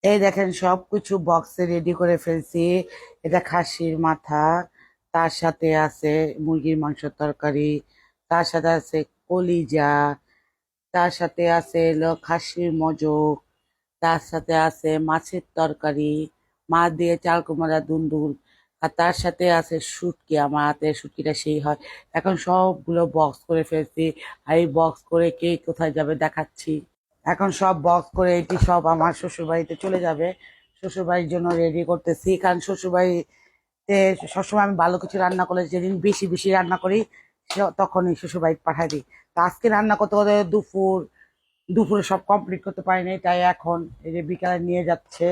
এই দেখেন সবকিছু বক্সে রেডি করে ফেলছি। এটা খাসির মাথা, তার সাথে আছে মুরগির মাংসের তরকারি, তার সাথে আছে কলিজা, তার সাথে আছে হলো খাসির মজক, তার সাথে আছে মাছের তরকারি, মাছ দিয়ে চাল কুমড়া দুন্দুল, আর তার সাথে আছে শুটকি। আমার হাতে শুটকিটা সেই হয়। এখন সবগুলো বক্স করে ফেলছি, আর এই বক্স করে কে কোথায় যাবে দেখাচ্ছি। এখন সব বক্স করে এটি সব আমার শ্বশুর বাড়িতে চলে যাবে। শ্বশুর বাড়ির জন্য রেডি করতেছি, কারণ শ্বশুর বাড়িতে সবসময় আমি ভালো কিছু রান্না করলে, যেদিন বেশি বেশি রান্না করি তখনই শ্বশুর বাড়িতে পাঠাই দিই। তো আজকে রান্না করতে করতে দুপুরে সব কমপ্লিট করতে পারিনি, তাই এখন এই যে বিকালে নিয়ে যাচ্ছে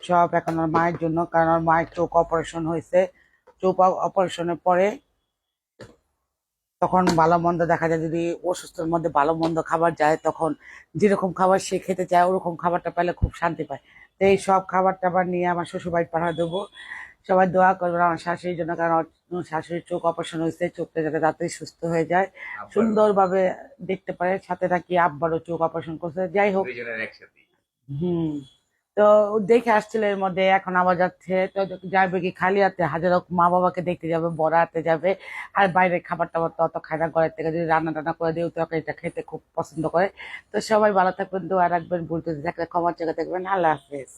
সব এখন আমার মায়ের জন্য, কারণ আমার মায়ের চোখ অপারেশন হয়েছে। চোখ অপারেশনের পরে তখন ভালো মন্দ দেখা যায়, যদি অসুস্থের মধ্যে ভালো মন্দ খাবার যায় তখন যেরকম খাবার সে খেতে চায় ওরকম খাবারটা পেলে খুব শান্তি পায়। তো এই সব খাবার টাবার নিয়ে আমার শ্বশুর বাড়ি পাঠা দেবো। সবাই দোয়া করবেন আমার শাশুড়ির জন্য, কারণ আমার শাশুড়ির চোখ অপারেশন হয়েছে, চোখটা যাতে তাড়াতাড়ি সুস্থ হয়ে যায়, সুন্দরভাবে দেখতে পারে। সাথে নাকি আব্বারও চোখ অপারেশন করছে, যাই হোক। হুম। তো দেখে আসছিল এর মধ্যে, এখন আবার যাচ্ছে। তো যাবে কি খালি হাতে? হাজারো মা বাবাকে দেখতে যাবে, বড় হাতে যাবে। আর বাইরের খাবার টাবার তো অত খায় না, ঘরের থেকে যদি রান্না টান্না করে দিই তরকারিটা খেতে খুব পছন্দ করে। তো সবাই ভালো থাকবেন, দোয়া রাখবেন, ভুল ত্রুটি থাকলে ক্ষমার জায়গা থাকবেন। আল্লাহ হাফেজ।